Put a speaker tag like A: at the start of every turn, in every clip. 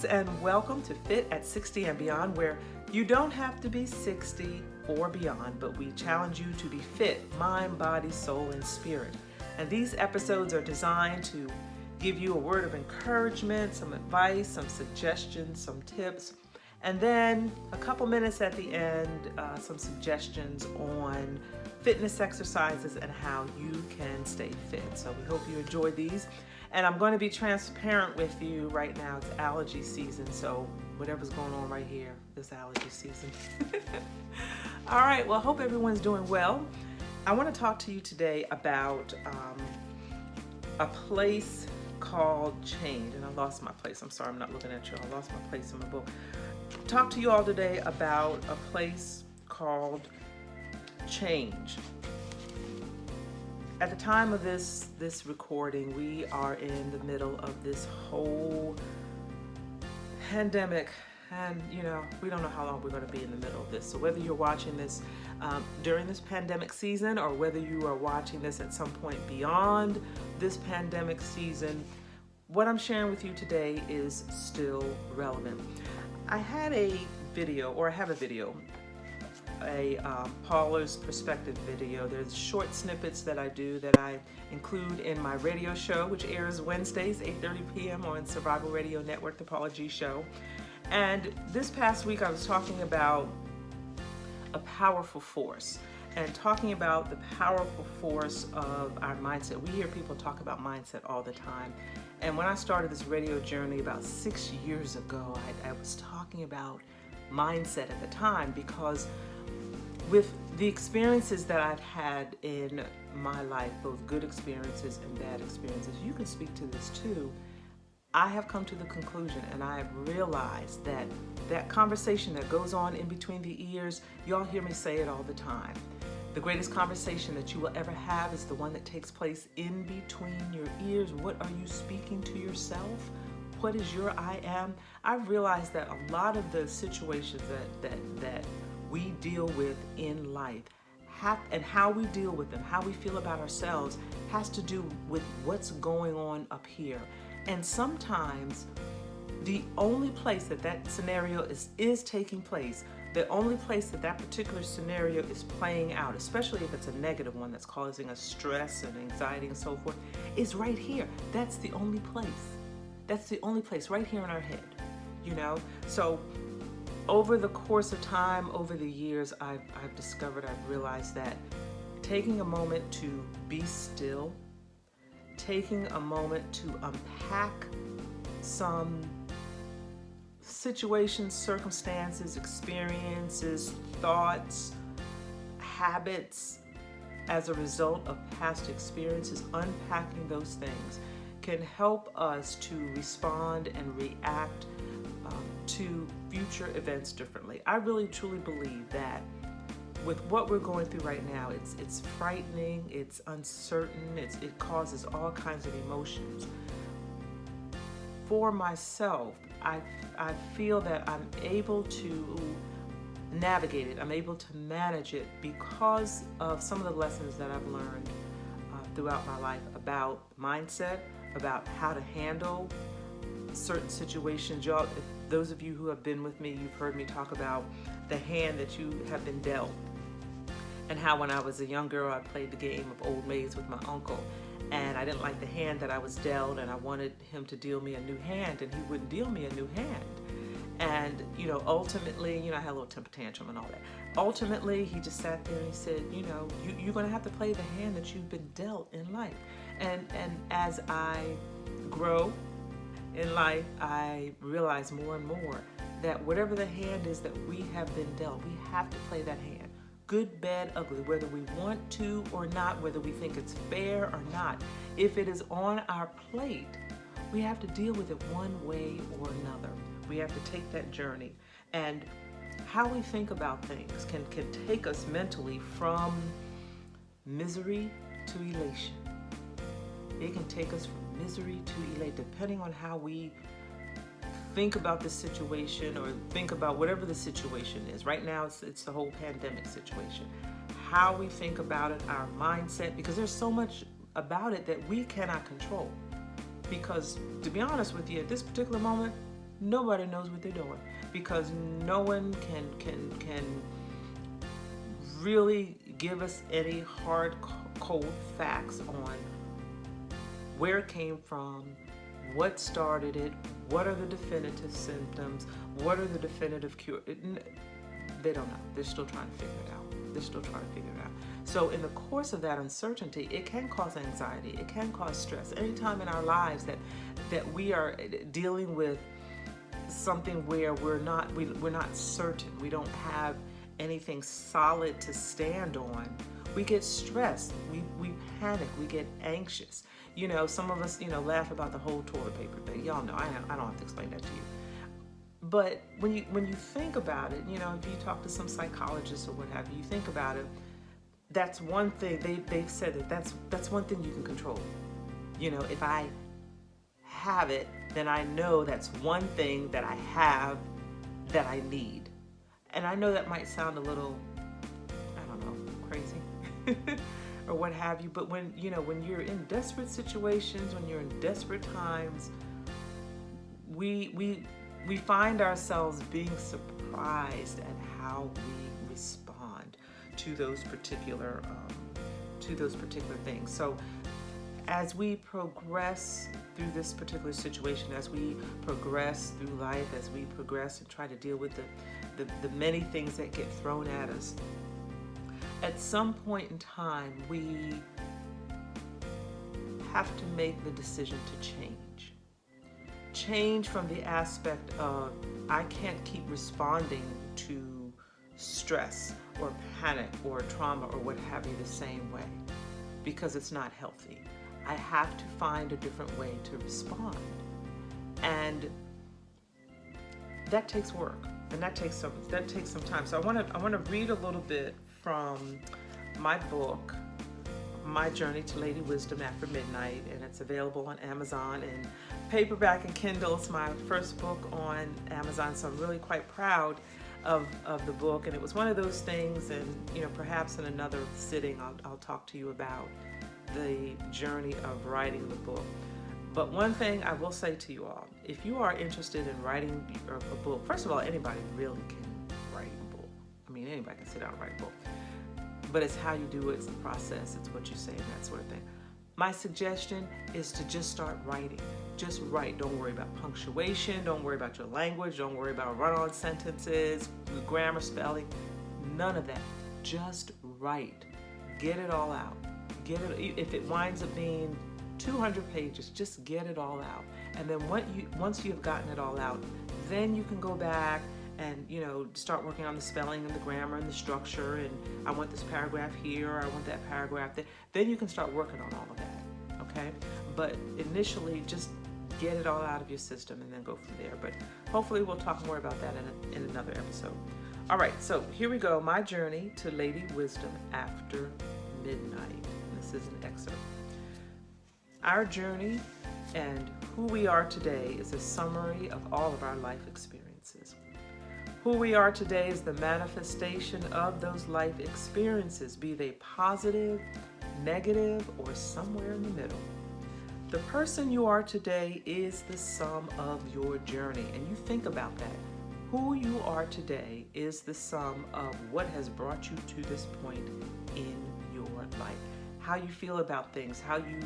A: and welcome to Fit at 60 and Beyond, where you don't have to be 60 or beyond, but we challenge you to be fit, mind, body, soul, and spirit. And these episodes are designed to give you a word of encouragement, some advice, some suggestions, some tips, and then a couple minutes at the end, some suggestions on fitness exercises and how you can stay fit. So we hope you enjoy these. And I'm going to be transparent with you right now. It's allergy season, so whatever's going on right here is allergy season. All right, well, I hope everyone's doing well. I want to talk to you today about a place called Change. And I lost my place. I'm sorry, I'm not looking at you. I lost my place in my book. Talk to you all today about a place called Change. At the time of this recording, we are in the middle of this whole pandemic, and we don't know how long we're going to be in the middle of this. So whether you're watching this during this pandemic season, or whether you are watching this at some point beyond this pandemic season, what I'm sharing with you today is still relevant. I have a video, a Paula's Perspective video. There's short snippets that I do that I include in my radio show, which airs Wednesdays, 8:30 p.m. on Survival Radio Network, the Paula G Show. And this past week I was talking about a powerful force, and talking about the powerful force of our mindset. We hear people talk about mindset all the time. And when I started this radio journey about 6 years ago, I was talking about mindset at the time, because with the experiences that I've had in my life, both good experiences and bad experiences, you can speak to this too, I have come to the conclusion, and I have realized that that conversation that goes on in between the ears, y'all hear me say it all the time. The greatest conversation that you will ever have is the one that takes place in between your ears. What are you speaking to yourself? What is your I am? I've realized that a lot of the situations that we deal with in life and how we deal with them, how we feel about ourselves, has to do with what's going on up here. And sometimes the only place that scenario is taking place, the only place that particular scenario is playing out, especially if it's a negative one that's causing us stress and anxiety and so forth, is right here. That's the only place. That's the only place, right here in our head, So over the course of time, over the years, I've realized that taking a moment to be still, taking a moment to unpack some situations, circumstances, experiences, thoughts, habits as a result of past experiences, unpacking those things can help us to respond and react to future events differently. I really truly believe that with what we're going through right now, it's frightening, it's uncertain, it causes all kinds of emotions. For myself, I feel that I'm able to navigate it, I'm able to manage it because of some of the lessons that I've learned throughout my life about mindset, about how to handle certain situations. Y'all, those of you who have been with me, you've heard me talk about the hand that you have been dealt, and how when I was a young girl, I played the game of old maids with my uncle, and I didn't like the hand that I was dealt, and I wanted him to deal me a new hand, and he wouldn't deal me a new hand. And ultimately, I had a little temper tantrum and all that. Ultimately, he just sat there and he said, you're going to have to play the hand that you've been dealt in life. And as I grow in life, I realize more and more that whatever the hand is that we have been dealt, we have to play that hand. Good, bad, ugly, whether we want to or not, whether we think it's fair or not. If it is on our plate, we have to deal with it one way or another. We have to take that journey. And how we think about things can take us mentally from misery to elation. It can take us from misery to elation, depending on how we think about the situation, or think about whatever the situation is. Right now, it's the whole pandemic situation. How we think about it, our mindset, because there's so much about it that we cannot control. Because to be honest with you, at this particular moment, Nobody knows what they're doing, because no one can really give us any hard, cold facts on where it came from, what started it, what are the definitive symptoms, what are the definitive cure. They don't know. They're still trying to figure it out. So in the course of that uncertainty, it can cause anxiety. It can cause stress. Anytime in our lives that we are dealing with something where we're not certain, we don't have anything solid to stand on, we get stressed, we panic, we get anxious. Some of us, laugh about the whole toilet paper thing. Y'all know, I don't have to explain that to you. But when you think about it, if you talk to some psychologists or what have you, think about it, that's one thing, they've said that's one thing you can control. If I have it, then I know that's one thing that I have that I need. And I know that might sound a little, I don't know, crazy or what have you, but when you're in desperate situations, when you're in desperate times, we find ourselves being surprised at how we respond to those particular things. So as we progress through this particular situation, as we progress through life, as we progress and try to deal with the many things that get thrown at us, at some point in time, we have to make the decision to change. Change from the aspect of, I can't keep responding to stress or panic or trauma or what have you the same way, because it's not healthy. I have to find a different way to respond. And that takes work, and that takes some time. So I want to read a little bit from my book, My Journey to Lady Wisdom After Midnight, and it's available on Amazon in paperback and Kindle. It's my first book on Amazon, so I'm really quite proud of the book. And it was one of those things, and perhaps in another sitting I'll talk to you about the journey of writing the book. But one thing I will say to you all, if you are interested in writing a book, first of all, anybody really can write a book. I mean, anybody can sit down and write a book. But it's how you do it, it's the process, it's what you say, and that sort of thing. My suggestion is to just start writing. Just write. Don't worry about punctuation. Don't worry about your language. Don't worry about run-on sentences, grammar, spelling. None of that. Just write. Get it all out. Get it. If it winds up being 200 pages, just get it all out. And then once you've gotten it all out, then you can go back and start working on the spelling and the grammar and the structure, and I want this paragraph here, or I want that paragraph there. Then you can start working on all of that, okay? But initially, just get it all out of your system and then go from there. But hopefully we'll talk more about that in another episode. All right, so here we go. My Journey to Lady Wisdom After Midnight. And this is an excerpt. Our journey and who we are today is a summary of all of our life experiences. Who we are today is the manifestation of those life experiences, be they positive, negative, or somewhere in the middle. The person you are today is the sum of your journey. And you think about that. Who you are today is the sum of what has brought you to this point in your life. How you feel about things, how you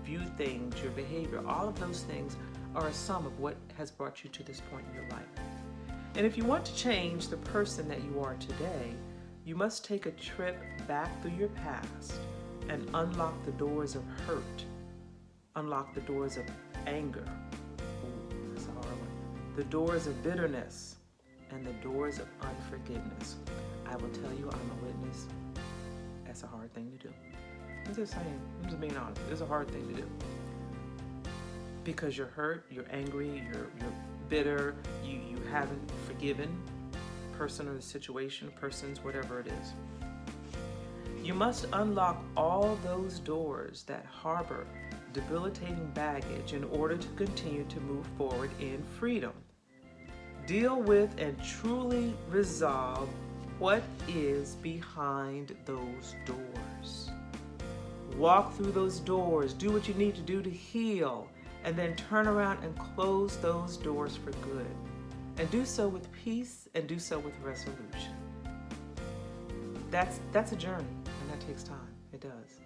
A: view things, your behavior, all of those things are a sum of what has brought you to this point in your life. And if you want to change the person that you are today, you must take a trip back through your past and unlock the doors of hurt, unlock the doors of anger, ooh, that's a hard one, the doors of bitterness, and the doors of unforgiveness. I will tell you, I'm a witness, that's a hard thing to do. I'm just saying, I'm just being honest, it's a hard thing to do. Because you're hurt, you're angry, you're bitter, you haven't forgiven the person or the situation, persons, whatever it is. You must unlock all those doors that harbor debilitating baggage in order to continue to move forward in freedom. Deal with and truly resolve what is behind those doors. Walk through those doors, do what you need to do to heal, and then turn around and close those doors for good. And do so with peace and do so with resolution. That's a journey, and that takes time. It does.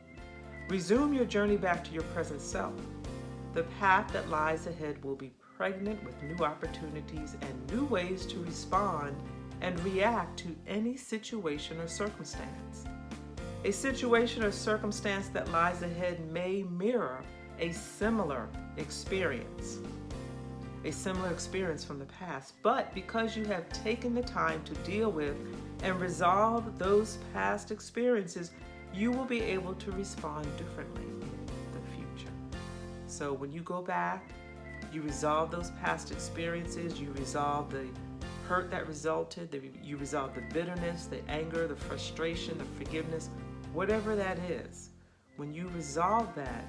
A: Resume your journey back to your present self. The path that lies ahead will be pregnant with new opportunities and new ways to respond and react to any situation or circumstance. A situation or circumstance that lies ahead may mirror a similar experience from the past, but because you have taken the time to deal with and resolve those past experiences, you will be able to respond differently in the future. So when you go back, you resolve those past experiences, you resolve the hurt that resulted, you resolve the bitterness, the anger, the frustration, the forgiveness, whatever that is. When you resolve that,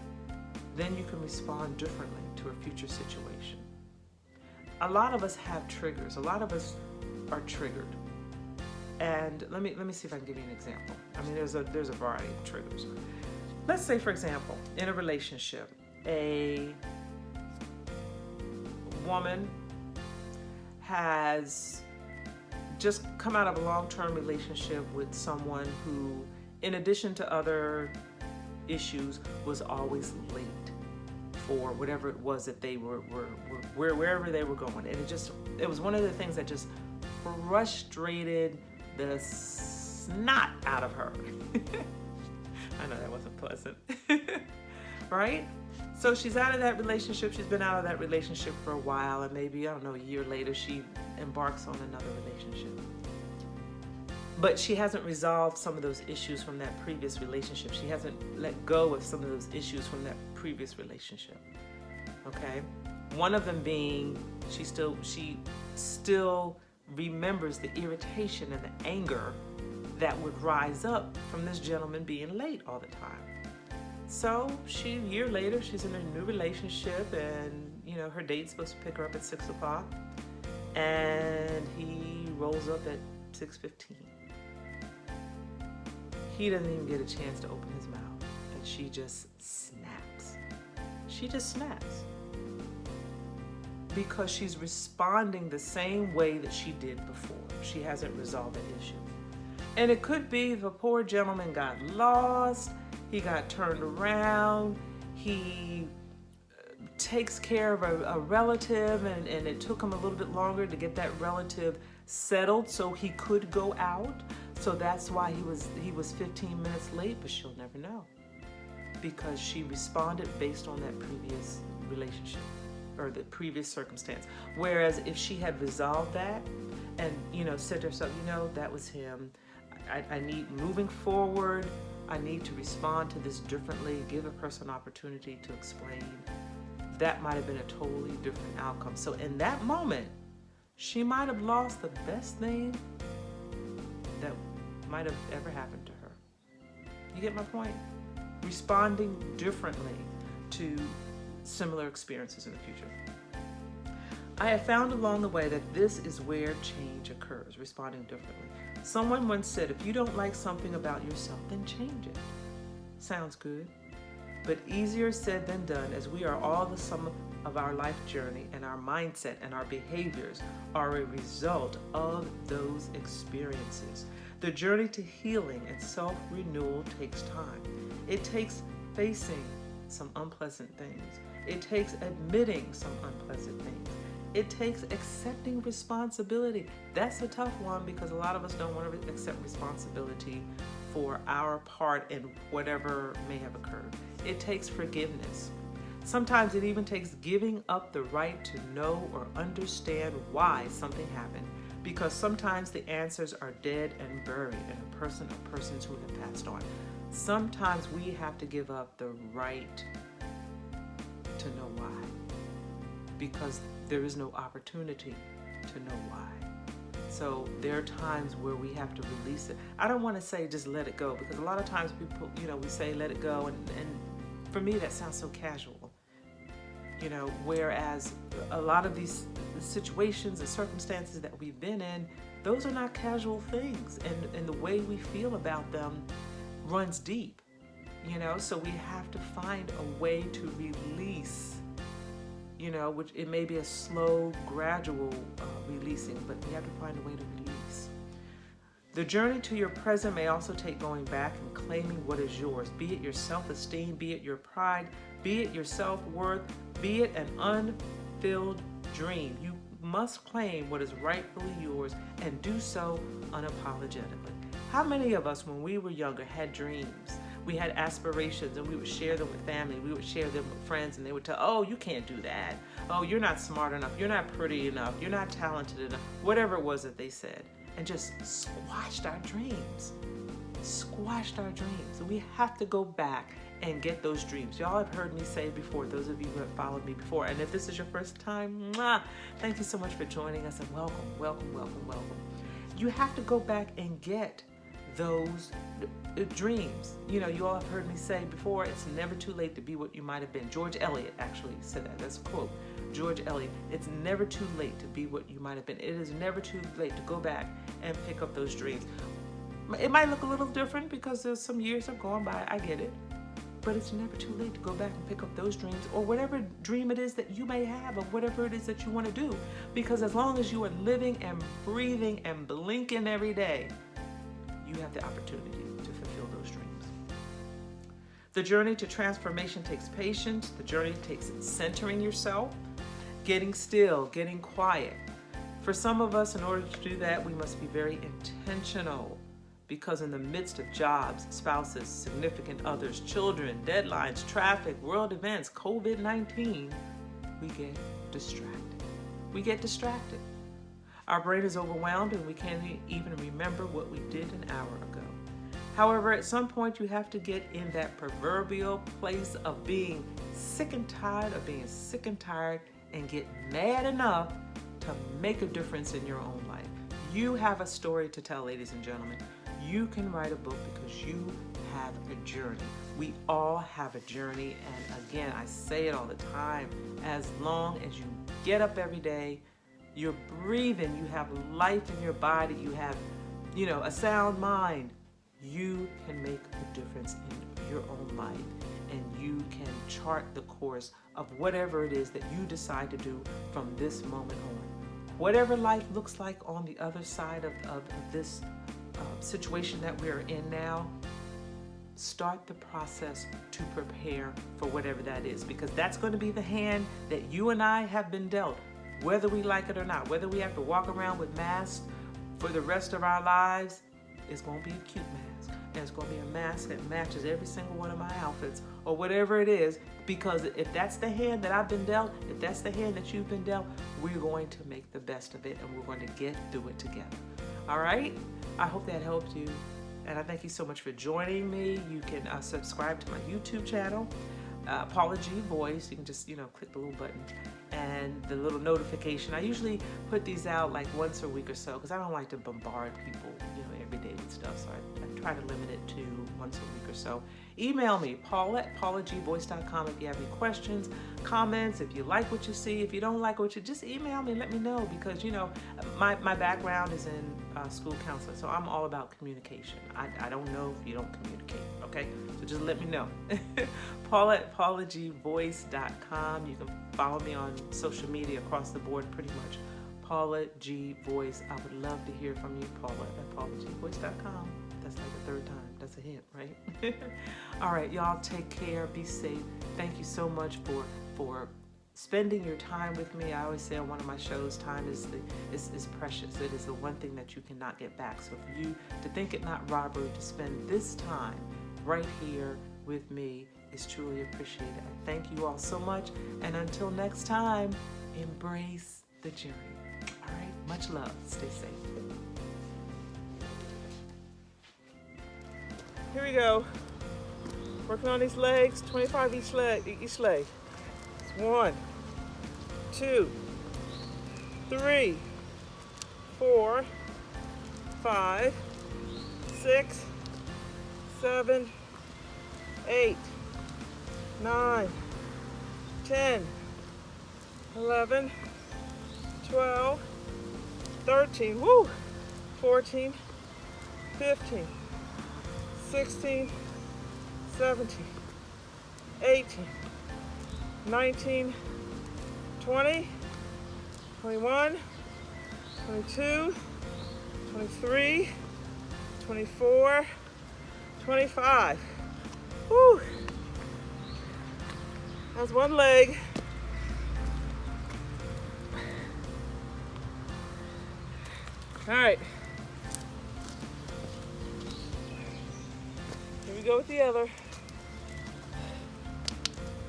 A: then you can respond differently to a future situation. A lot of us have triggers. A lot of us are triggered. And let me see if I can give you an example. I mean, there's a variety of triggers. Let's say, for example, in a relationship, a woman has just come out of a long-term relationship with someone who, in addition to other issues, was always late for whatever it was that they were wherever they were going. And it was one of the things that just frustrated the snot out of her. I know that wasn't pleasant. Right? So she's out of that relationship. She's been out of that relationship for a while, and maybe, I don't know, a year later she embarks on another relationship. But she hasn't resolved some of those issues from that previous relationship. She hasn't let go of some of those issues from that previous relationship. Okay? One of them being she still remembers the irritation and the anger that would rise up from this gentleman being late all the time. So a year later, she's in a new relationship, and her date's supposed to pick her up at 6:00, and he rolls up at 6:15. He doesn't even get a chance to open his mouth, and she just snaps. She just snaps. Because she's responding the same way that she did before. She hasn't resolved that issue. And it could be the poor gentleman got lost, he got turned around, he takes care of a relative, and it took him a little bit longer to get that relative settled so he could go out. So that's why he was 15 minutes late, but she'll never know. Because she responded based on that previous relationship or the previous circumstance. Whereas if she had resolved that and, said to herself, that was him. I need, moving forward, I need to respond to this differently, give a person an opportunity to explain. That might have been a totally different outcome. So in that moment, she might have lost the best thing that might have ever happened to her. You get my point? Responding differently to similar experiences in the future. I have found along the way that this is where change occurs, responding differently. Someone once said, if you don't like something about yourself, then change it. Sounds good, but easier said than done, as we are all the sum of our life journey, and our mindset and our behaviors are a result of those experiences. The journey to healing and self-renewal takes time. It takes facing some unpleasant things. It takes admitting some unpleasant things. It takes accepting responsibility. That's a tough one because a lot of us don't want to accept responsibility for our part in whatever may have occurred. It takes forgiveness. Sometimes it even takes giving up the right to know or understand why something happened, because sometimes the answers are dead and buried in a person or persons who have passed on. Sometimes we have to give up the right to know why, because there is no opportunity to know why. So there are times where we have to release it. I don't want to say just let it go, because a lot of times people, we say let it go, and for me that sounds so casual. Whereas a lot of these situations and circumstances that we've been in, those are not casual things, and the way we feel about them runs deep. So we have to find a way to release which it may be a slow, gradual releasing, but you have to find a way to release. The journey to your present may also take going back and claiming what is yours, be it your self-esteem, be it your pride, be it your self-worth, be it an unfilled dream. You must claim what is rightfully yours and do so unapologetically. How many of us, when we were younger, had dreams? We had aspirations, and we would share them with family. We would share them with friends, and they would tell, oh, you can't do that. Oh, you're not smart enough. You're not pretty enough. You're not talented enough. Whatever it was that they said. And just squashed our dreams. Squashed our dreams. And we have to go back and get those dreams. Y'all have heard me say before, those of you who have followed me before. And if this is your first time, thank you so much for joining us, and welcome, welcome, welcome, welcome. You have to go back and get those dreams. You all have heard me say before, it's never too late to be what you might have been. George Eliot actually said that. That's a quote. George Eliot. It's never too late to be what you might have been. It is never too late to go back and pick up those dreams. It might look a little different because there's some years have gone by. I get it. But it's never too late to go back and pick up those dreams, or whatever dream it is that you may have, or whatever it is that you want to do. Because as long as you are living and breathing and blinking every day, you have the opportunity to fulfill those dreams. The journey to transformation takes patience. The journey takes centering yourself, getting still, getting quiet. For some of us, in order to do that, we must be very intentional, because in the midst of jobs, spouses, significant others, children, deadlines, traffic, world events, COVID-19, we get distracted. We get distracted. Our brain is overwhelmed, and we can't even remember what we did an hour ago. However, at some point, you have to get in that proverbial place of being sick and tired of being sick and tired, and get mad enough to make a difference in your own life. You have a story to tell, ladies and gentlemen. You can write a book because you have a journey. We all have a journey, and again, I say it all the time, as long as you get up every day, you're breathing, you have life in your body, you have, a sound mind, you can make a difference in your own life, and you can chart the course of whatever it is that you decide to do from this moment on. Whatever life looks like on the other side of this situation that we're in now, start the process to prepare for whatever that is, because that's going to be the hand that you and I have been dealt, whether we like it or not. Whether we have to walk around with masks for the rest of our lives, it's going to be a cute mask, and it's going to be a mask that matches every single one of my outfits, or whatever it is, because if that's the hand that I've been dealt, if that's the hand that you've been dealt, we're going to make the best of it, and we're going to get through it together. All right? I hope that helped you, and I thank you so much for joining me. You can subscribe to my YouTube channel, Paula G Voice. You can just, click the little button and the little notification. I usually put these out like once a week or so, because I don't like to bombard people, every day with stuff. So I try to limit it to once a week or so. Email me, paula@paulagvoice.com, if you have any questions, comments, if you like what you see. If you don't like what you, just email me and let me know, because my background is in school counseling, so I'm all about communication. I don't know if you don't communicate, okay? So just let me know. paula@paulagvoice.com. You can follow me on social media across the board, pretty much. Paula G Voice. I would love to hear from you, paula@paulagvoice.com. That's like the third time. That's a hint, right? All right, y'all, take care. Be safe. Thank you so much for spending your time with me. I always say on one of my shows, time is precious. It is the one thing that you cannot get back. So for you to think it not robbery to spend this time right here with me is truly appreciated. I thank you all so much. And until next time, embrace the journey. All right, much love. Stay safe. Here we go. Working on these legs, 25 each leg. It's 1, 2, 3, 4, 5, 6, 7, 8, 9, 10, 11, 12, 13, 14, 15, 16, 17, 18, 19, 20, 21, 22, 23, 24, 25. Woo! That's one leg. All right. Here we go with the other.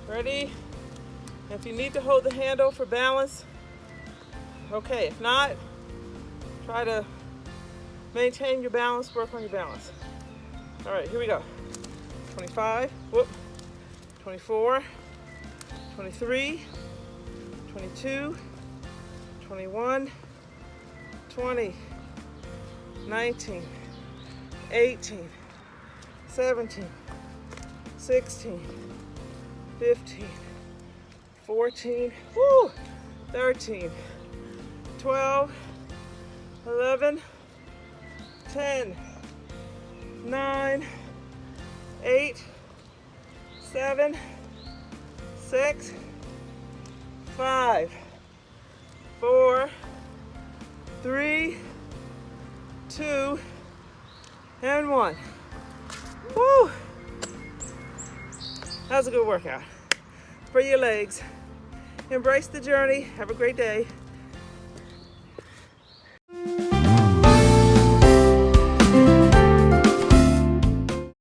A: Ready? If you need to hold the handle for balance, okay. If not, try to maintain your balance, work on your balance. All right, here we go. 25, whoop, 24, 23, 22, 21, 20, 19, 18, 17, 16, 15, 14, 13, 12, 11, 10, 9, 8, 7, 6, 5, 4, 3, 2, and 1. Woo! That was a good workout for your legs. Embrace the journey. Have a great day.